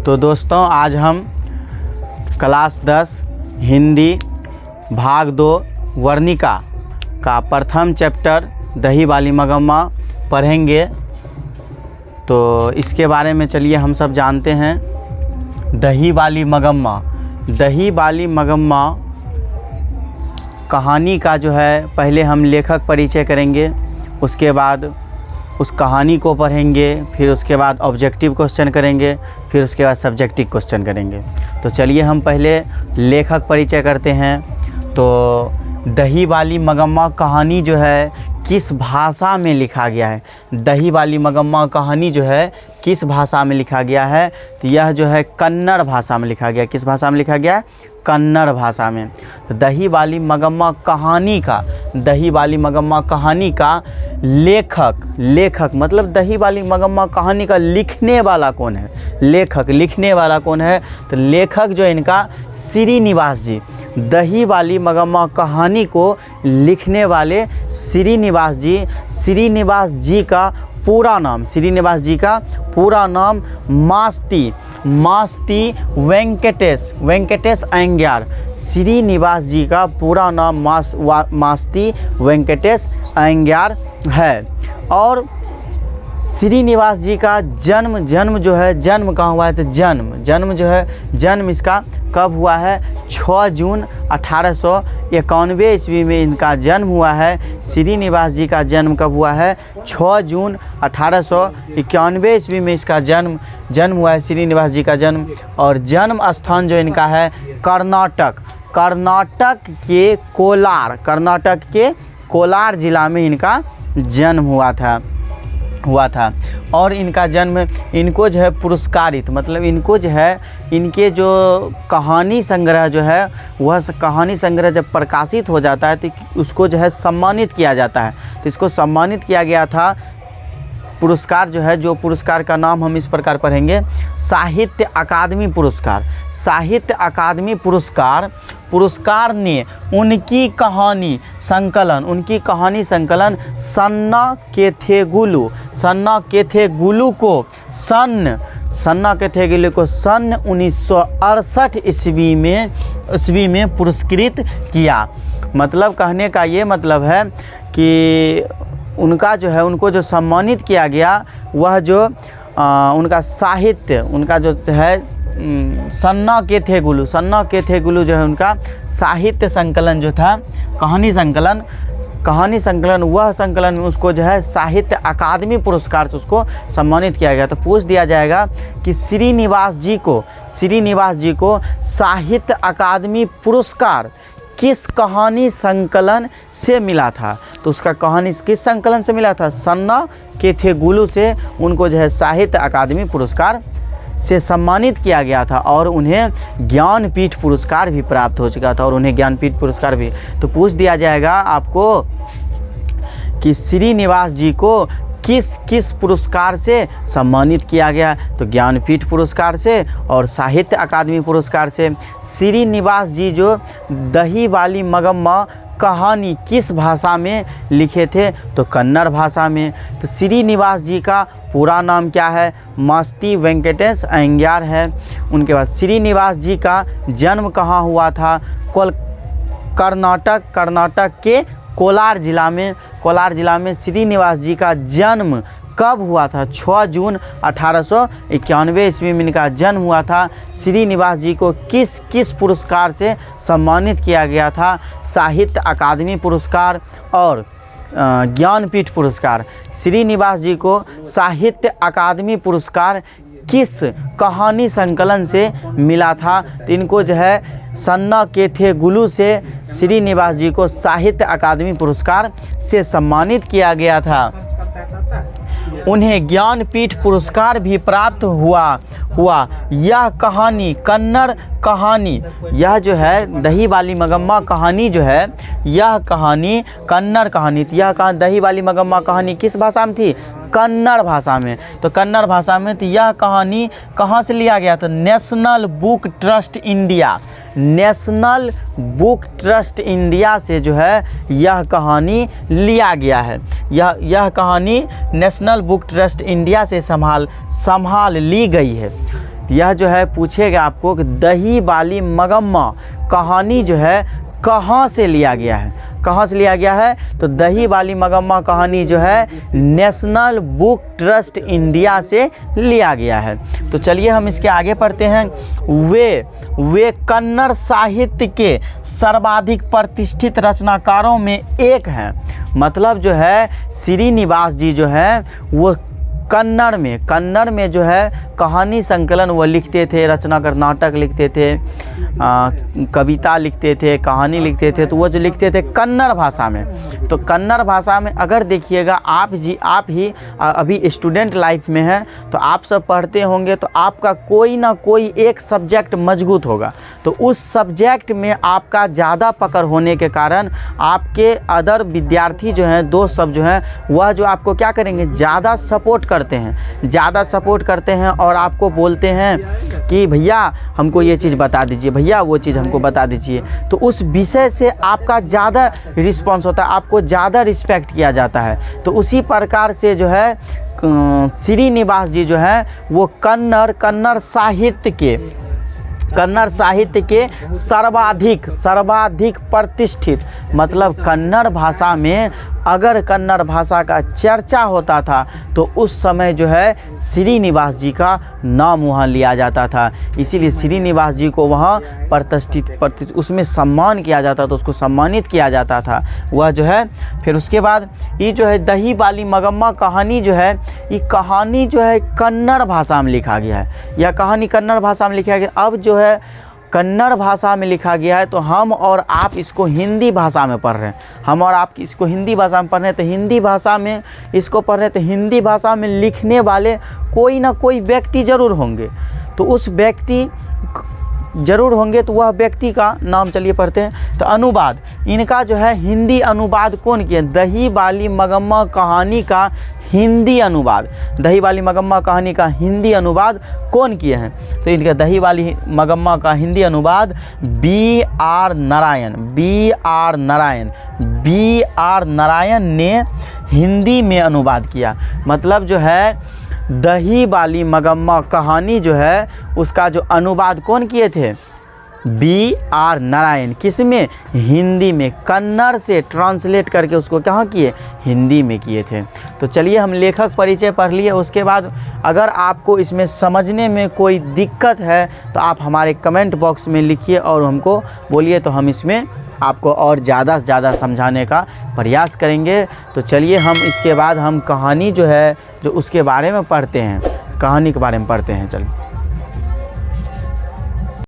तो दोस्तों आज हम क्लास 10 हिंदी भाग 2 वर्णिका का प्रथम चैप्टर दही वाली मगम्मा पढ़ेंगे। तो इसके बारे में चलिए हम सब जानते हैं। दही वाली मगम्मा, दही वाली मगम्मा कहानी का जो है पहले हम लेखक परिचय करेंगे, उसके बाद उस कहानी को पढ़ेंगे, फिर उसके बाद ऑब्जेक्टिव क्वेश्चन करेंगे, फिर उसके बाद सब्जेक्टिव क्वेश्चन करेंगे। तो चलिए हम पहले लेखक परिचय करते हैं। तो दही वाली मगम्मा कहानी जो है किस भाषा में लिखा गया है? दही वाली मगम्मा कहानी जो है किस भाषा में लिखा गया है? तो यह जो है कन्नड़ भाषा में लिखा गया। किस भाषा में लिखा गया है? कन्नड़ भाषा में। तो दही वाली मगम्मा कहानी का, दही वाली मगम्मा कहानी का लेखक मतलब दही वाली मगम्मा कहानी का लिखने वाला कौन है? लेखक, लिखने वाला कौन है? तो लेखक जो इनका श्रीनिवास जी। दही वाली मगम्मा कहानी को लिखने वाले श्रीनिवास जी। श्रीनिवास जी का पूरा नाम, श्रीनिवास जी का पूरा नाम मास्ती वेंकटेश अयंगार। श्रीनिवास जी का पूरा नाम मास्ती वेंकटेश अयंगार है। और श्रीनिवास जी का जन्म जो है, जन्म कहाँ हुआ है? तो जन्म जो है, जन्म इसका कब हुआ है? 6 जून 1891 ईस्वी में इनका जन्म हुआ है। श्रीनिवास जी का जन्म कब हुआ है? 6 जून 1891 ईस्वी में इसका जन्म हुआ है, श्रीनिवास जी का जन्म। और जन्म स्थान जो इनका है कर्नाटक के कोलार जिला में इनका जन्म हुआ था। और इनका जन्म, इनको जो है पुरस्कारित, मतलब इनको जो है, इनके जो कहानी संग्रह जो है, वह कहानी संग्रह जब प्रकाशित हो जाता है तो उसको जो है सम्मानित किया जाता है। तो इसको सम्मानित किया गया था। पुरस्कार जो है, जो पुरस्कार का नाम हम इस प्रकार पढ़ेंगे, साहित्य अकादमी पुरस्कार। साहित्य अकादमी पुरस्कार ने उनकी कहानी संकलन सन्ना केथेगुलु को सन 1968 ईस्वी में पुरस्कृत किया। मतलब कहने का ये मतलब है कि उनका जो है, उनको जो सम्मानित किया गया, वह जो उनका साहित्य, उनका जो है सन्ना केथेगुलु जो है, उनका साहित्य संकलन जो था, कहानी संकलन, वह संकलन में उसको जो है साहित्य अकादमी पुरस्कार से उसको सम्मानित किया गया। तो पूछ दिया जाएगा कि श्रीनिवास जी को साहित्य अकादमी पुरस्कार किस कहानी संकलन से मिला था? तो उसका कहानी किस संकलन से मिला था? सन्ना केथेगुलु से उनको जो है साहित्य अकादमी पुरस्कार से सम्मानित किया गया था। और उन्हें ज्ञानपीठ पुरस्कार भी प्राप्त हो चुका था, तो पूछ दिया जाएगा आपको कि श्रीनिवास जी को किस पुरस्कार से सम्मानित किया गया? तो ज्ञानपीठ पुरस्कार से और साहित्य अकादमी पुरस्कार से। श्रीनिवास जी जो दही वाली मगम्मा कहानी किस भाषा में लिखे थे? तो कन्नड़ भाषा में। तो श्रीनिवास जी का पूरा नाम क्या है? मास्ती वेंकटेश अयंगार है। उनके बाद श्रीनिवास जी का जन्म कहाँ हुआ था? कर्नाटक के कोलार जिला में श्रीनिवास जी का जन्म कब हुआ था? 6 जून 1891 ईस्वी में इनका जन्म हुआ था। श्रीनिवास जी को किस पुरस्कार से सम्मानित किया गया था? साहित्य अकादमी पुरस्कार और ज्ञानपीठ पुरस्कार। श्रीनिवास जी को साहित्य अकादमी पुरस्कार किस कहानी संकलन से मिला था? तो इनको जो है सन्ना केथेगुलु से श्रीनिवास जी को साहित्य अकादमी पुरस्कार से सम्मानित किया गया था। उन्हें ज्ञानपीठ पुरस्कार भी प्राप्त हुआ। यह कहानी कन्नड़ कहानी, यह जो है दही वाली मगम्मा कहानी जो है, यह कहानी कन्नड़ कहानी थी। यह दही वाली मगम्मा कहानी किस भाषा में थी? कन्नड़ भाषा में। तो कन्नड़ भाषा में, तो यह कहानी कहाँ से लिया गया था? नेशनल बुक ट्रस्ट इंडिया से जो है यह कहानी लिया गया है। यह कहानी नेशनल बुक ट्रस्ट इंडिया से संभाल ली गई है। तो यह जो है पूछेगा आपको कि दही वाली मगम्मा कहानी जो है कहाँ से लिया गया है, कहाँ से लिया गया है। तो दही वाली मगम्मा कहानी जो है नेशनल बुक ट्रस्ट इंडिया से लिया गया है। तो चलिए हम इसके आगे पढ़ते हैं। वे कन्नड़ साहित्य के सर्वाधिक प्रतिष्ठित रचनाकारों में एक हैं। मतलब जो है श्रीनिवास जी जो है वो कन्नड़ में जो है कहानी संकलन वो लिखते थे, रचना कर नाटक लिखते थे, कविता लिखते थे, कहानी लिखते थे। तो वो जो लिखते थे कन्नड़ भाषा में। तो कन्नड़ भाषा में अगर देखिएगा आप ही अभी स्टूडेंट लाइफ में हैं तो आप सब पढ़ते होंगे तो आपका कोई ना कोई एक सब्जेक्ट मजबूत होगा। तो उस सब्जेक्ट में आपका ज़्यादा पकड़ होने के कारण आपके अदर विद्यार्थी जो हैं, दोस्त सब जो हैं, वह जो आपको क्या करेंगे, ज़्यादा सपोर्ट ज़्यादा सपोर्ट करते हैं और आपको बोलते हैं कि भैया हमको ये चीज़ बता दीजिए, भैया वो चीज़ हमको बता दीजिए। तो उस विषय से आपका ज़्यादा रिस्पॉन्स होता है, आपको ज़्यादा रिस्पेक्ट किया जाता है। तो उसी प्रकार से जो है श्रीनिवास जी जो है वो कन्नड़ साहित्य के सर्वाधिक प्रतिष्ठित, मतलब कन्नड़ भाषा में अगर कन्नड़ भाषा का चर्चा होता था तो उस समय जो है श्रीनिवास जी का नाम वहाँ लिया जाता था। इसीलिए श्रीनिवास जी को वहाँ प्रतिष्ठित उसमें सम्मान किया जाता था, उसको सम्मानित किया जाता था वह जो है। फिर उसके बाद ये जो है दही वाली मगम्मा कहानी जो है, ये कहानी जो है कन्नड़ भाषा में लिखा गया है। यह कहानी कन्नड़ भाषा में लिखा गया। अब जो है कन्नड़ भाषा में लिखा गया है तो हम और आप इसको हिंदी भाषा में पढ़ रहे हैं, हम और आप इसको हिंदी भाषा में पढ़ रहे हैं। तो हिंदी भाषा में इसको पढ़ रहे हैं तो हिंदी भाषा में लिखने वाले कोई ना कोई व्यक्ति ज़रूर होंगे। तो उस व्यक्ति ज़रूर होंगे, तो वह व्यक्ति का नाम चलिए पढ़ते हैं। तो अनुवाद इनका जो है हिंदी अनुवाद कौन किया, दही वाली मगम्मा कहानी का हिंदी अनुवाद, दही वाली मगम्मा कहानी का हिंदी अनुवाद कौन किए हैं। तो इनका दही वाली मगम्मा का हिंदी अनुवाद बी आर नारायण ने हिंदी में अनुवाद किया। मतलब जो है दही वाली मगम्मा कहानी जो है उसका जो अनुवाद कौन किए थे, बी आर नारायण। किस में, हिंदी में, कन्नड़ से ट्रांसलेट करके उसको कहाँ किए, हिंदी में किए थे। तो चलिए हम लेखक परिचय पढ़ लिए। उसके बाद अगर आपको इसमें समझने में कोई दिक्कत है तो आप हमारे कमेंट बॉक्स में लिखिए और हमको बोलिए, तो हम इसमें आपको और ज़्यादा से ज़्यादा समझाने का प्रयास करेंगे। तो चलिए हम इसके बाद हम कहानी जो है जो उसके बारे में पढ़ते हैं, कहानी के बारे में पढ़ते हैं। चलिए।